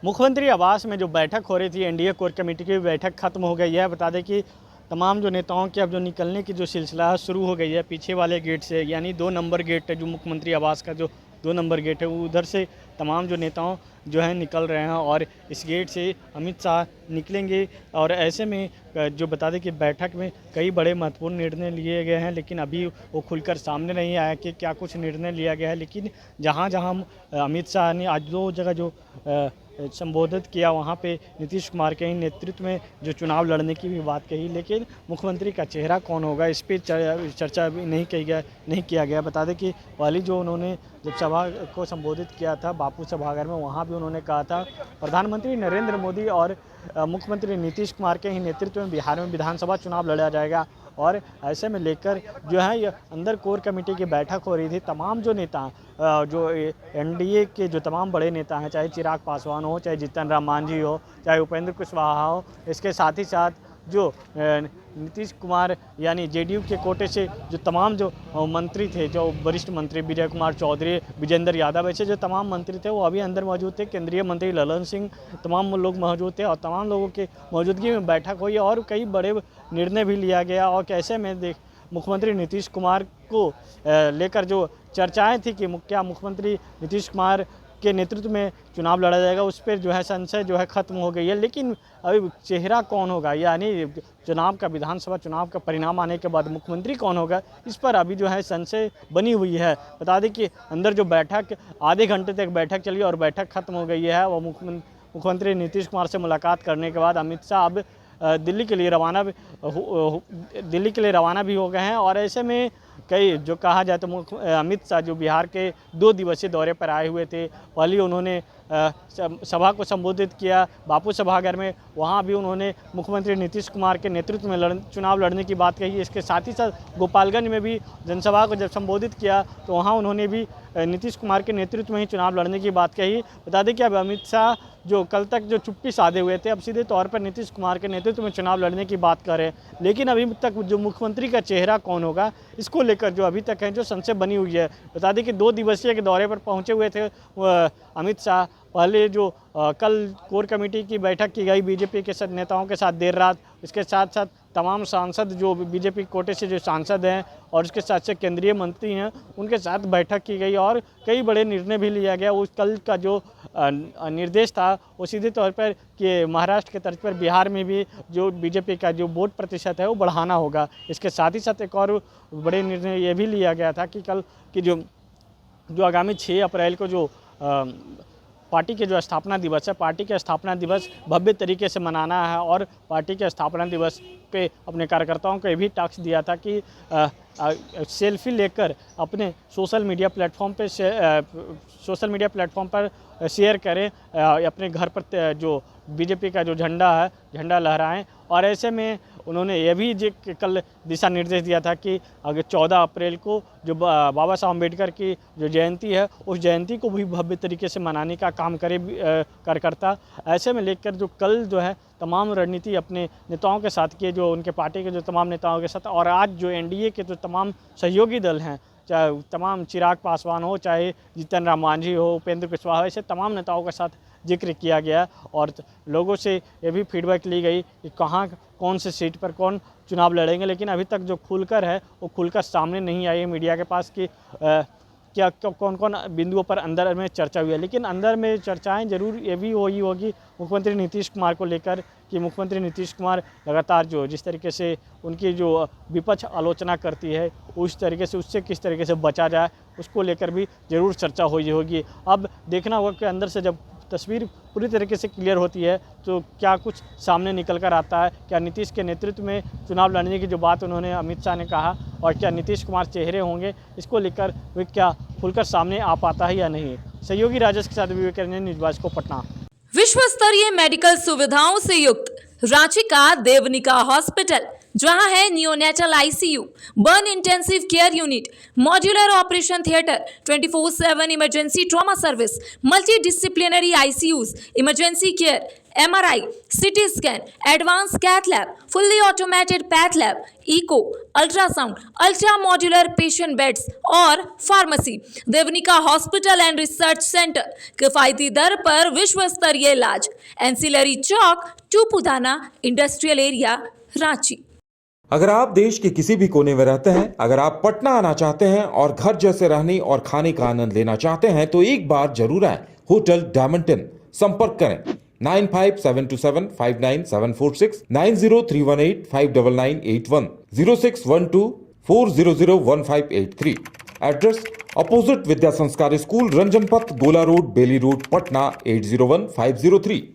मुख्यमंत्री आवास में जो बैठक हो रही थी, एनडीए कोर कमेटी की बैठक खत्म हो गई है। बता दें कि तमाम जो नेताओं के अब जो निकलने की जो सिलसिला शुरू हो गई है पीछे वाले गेट से, यानी 2 नंबर गेट है जो मुख्यमंत्री आवास का जो 2 नंबर गेट है, वो उधर से तमाम जो नेताओं जो हैं निकल रहे हैं और इस गेट से अमित शाह निकलेंगे। और ऐसे में जो बता दें कि बैठक में कई बड़े महत्वपूर्ण निर्णय लिए गए हैं, लेकिन अभी वो खुलकर सामने नहीं आया कि क्या कुछ निर्णय लिया गया है। लेकिन जहाँ जहाँ अमित शाह ने आज 2 जगह जो संबोधित किया, वहाँ पे नीतीश कुमार के ही नेतृत्व में जो चुनाव लड़ने की भी बात कही, लेकिन मुख्यमंत्री का चेहरा कौन होगा इस पर चर्चा भी नहीं किया गया। बता दें कि पहली जो उन्होंने जब सभा को संबोधित किया था बापू सभागार में, वहाँ भी उन्होंने कहा था प्रधानमंत्री नरेंद्र मोदी और मुख्यमंत्री नीतीश कुमार के ही नेतृत्व में बिहार में विधानसभा चुनाव लड़ा जाएगा। और ऐसे में लेकर जो है ये अंदर कोर कमेटी की बैठक हो रही थी। तमाम जो नेता जो एनडीए के जो तमाम बड़े नेता हैं, चाहे चिराग पासवान हो, चाहे जीतन राम मांझी हो, चाहे उपेंद्र कुशवाहा हो, इसके साथ ही साथ जो नीतीश कुमार यानी जेडीयू के कोटे से जो तमाम जो मंत्री थे, जो वरिष्ठ मंत्री विजय कुमार चौधरी, विजेंद्र यादव, ऐसे जो तमाम मंत्री थे वो अभी अंदर मौजूद थे। केंद्रीय मंत्री ललन सिंह, तमाम लोग मौजूद थे और तमाम लोगों के मौजूदगी में बैठक हुई और कई बड़े निर्णय भी लिया गया। और कैसे में मुख्यमंत्री नीतीश कुमार को लेकर जो चर्चाएं थी कि क्या मुख्यमंत्री नीतीश कुमार के नेतृत्व में चुनाव लड़ा जाएगा, उस पर जो है संशय जो है ख़त्म हो गई है। लेकिन अभी चेहरा कौन होगा, यानी चुनाव का विधानसभा चुनाव का परिणाम आने के बाद मुख्यमंत्री कौन होगा, इस पर अभी जो है संशय बनी हुई है। बता दें कि अंदर जो बैठक आधे घंटे तक बैठक चली और बैठक ख़त्म हो गई है। वो मुख्यमंत्री नीतीश कुमार से मुलाकात करने के बाद अमित शाह अब दिल्ली के लिए रवाना भी हो गए हैं। और ऐसे में कई जो कहा जाए तो अमित शाह जो बिहार के 2 दिवसीय दौरे पर आए हुए थे, पहले उन्होंने सभा को संबोधित किया बापू सभागार में, वहाँ भी उन्होंने मुख्यमंत्री नीतीश कुमार के नेतृत्व में चुनाव लड़ने की बात कही। इसके साथ ही साथ गोपालगंज में भी जनसभा को जब संबोधित किया तो वहाँ उन्होंने भी नीतीश कुमार के नेतृत्व में ही चुनाव लड़ने की बात कही। बता दें कि अब अमित शाह जो कल तक जो चुप्पी साधे हुए थे, अब सीधे तौर पर नीतीश कुमार के नेतृत्व में चुनाव लड़ने की बात कर रहे हैं। लेकिन अभी तक जो मुख्यमंत्री का चेहरा कौन होगा, इसको लेकर जो अभी तक है जो संशय बनी हुई है। बता दें कि 2 दिवसीय के दौरे पर पहुंचे हुए थे अमित शाह। पहले जो कल कोर कमेटी की बैठक की गई बीजेपी के नेताओं के साथ देर रात, इसके साथ साथ तमाम सांसद जो बीजेपी कोटे से जो सांसद हैं और उसके साथ से केंद्रीय मंत्री हैं, उनके साथ बैठक की गई और कई बड़े निर्णय भी लिया गया। उस कल का जो निर्देश था वो सीधे तौर पर कि महाराष्ट्र के तर्ज पर बिहार में भी जो बीजेपी का जो वोट प्रतिशत है वो बढ़ाना होगा। इसके साथ ही साथ एक और बड़े निर्णय ये भी लिया गया था कि कल की जो आगामी 6 अप्रैल को जो पार्टी के जो स्थापना दिवस है, पार्टी के स्थापना दिवस भव्य तरीके से मनाना है। और पार्टी के स्थापना दिवस पे अपने कार्यकर्ताओं को ये भी टास्क दिया था कि सेल्फी लेकर अपने सोशल मीडिया प्लेटफॉर्म पर शेयर करें, अपने घर पर जो बीजेपी का जो झंडा है झंडा लहराएं। और ऐसे में उन्होंने ये भी कल दिशा निर्देश दिया था कि अगर 14 अप्रैल को जो बाबा साहब अम्बेडकर की जो जयंती है, उस जयंती को भी भव्य तरीके से मनाने का काम करे कार्यकर्ता। ऐसे में लेकर जो कल जो है तमाम रणनीति अपने नेताओं के साथ किए, जो उनके पार्टी के जो तमाम नेताओं के साथ, और आज जो एनडीए के जो तमाम सहयोगी दल हैं, चाहे तमाम चिराग पासवान हो, चाहे जीतन राम मांझी हो, उपेंद्र कुशवाहा हो, ऐसे तमाम नेताओं के साथ जिक्र किया गया। और लोगों से ये भी फीडबैक ली गई कि कहाँ कौन से सीट पर कौन चुनाव लड़ेंगे। लेकिन अभी तक जो खुलकर है वो खुलकर सामने नहीं आई है मीडिया के पास कि क्या कौन कौन बिंदुओं पर अंदर में चर्चा हुई है। लेकिन अंदर में चर्चाएं जरूर ये भी होगी मुख्यमंत्री नीतीश कुमार को लेकर कि मुख्यमंत्री नीतीश कुमार लगातार जो जिस तरीके से उनकी जो विपक्ष आलोचना करती है, उस तरीके से उससे किस तरीके से बचा जाए, उसको लेकर भी ज़रूर चर्चा होगी। अब देखना होगा कि अंदर से जब तस्वीर पूरी तरीके से क्लियर होती है तो क्या कुछ सामने निकल कर आता है। क्या नीतीश के नेतृत्व में चुनाव लड़ने की जो बात उन्होंने अमित शाह ने कहा, और क्या नीतीश कुमार चेहरे होंगे, इसको लेकर वे क्या खुलकर सामने आ पाता है या नहीं। सहयोगी राजेश के साथ विवेक रंजन, न्यूज़ बाज को पटना। विश्व स्तरीय मेडिकल सुविधाओं से युक्त रांची का देवनिका हॉस्पिटल, जहां है neonatal ICU, burn intensive care unit, modular operation theatre, 24/7 emergency trauma service, multi disciplinary ICUs, emergency care, MRI, CT scan, advanced cath lab, fully automated path lab, eco, ultrasound, ultra modular patient beds और pharmacy. Devanika hospital and research centre, किफायती दर पर विश्व स्तरीय इलाज। Ancillary Chowk, Tupudana industrial area, Ranchi. अगर आप देश के किसी भी कोने में रहते हैं, अगर आप पटना आना चाहते हैं और घर जैसे रहने और खाने का आनंद लेना चाहते हैं तो एक बार जरूर आएं होटल डायमंटन। संपर्क करें 9572759746, 9031859981, 0612400158 एड्रेस अपोजिट विद्या संस्कार स्कूल, रंजन पथ, गोला रोड, बेली रोड, पटना 801503।